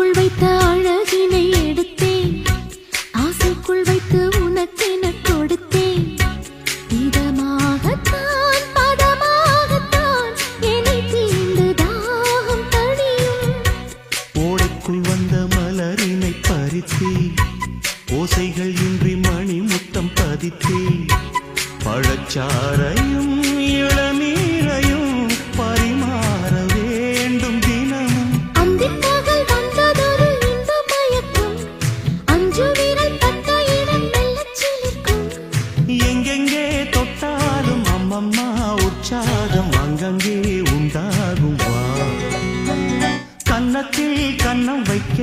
ஆசைக்குள் வைத்த அழகினை எடுத்தேன், ஆசைக்குள் வைத்து உனக்கென கொடுத்தேன். இதமாகத்தான் பதமாகத்தான் என்னை தீண்டு தாகம் தணியும். ஓடைக்குள் வந்த மலரினை பறித்தே, ஓசைகள் இன்றி மணி முத்தம் பதித்தே, பழச்சாரையும் இளநீரையும் பரிமாற வேண்டும் தினமும். அந்திப்பகல் வந்ததொரு இன்ப மயக்கம், அஞ்சு விரல் பட்ட இடம் மெல்லச் சிலிர்க்கும். எங்கெங்கே தொட்டாலும் அம்மம்மா உற்சாகம் அங்கங்கே உண்டாகும். வா கன்னத்தில் கன்னம் வைக்க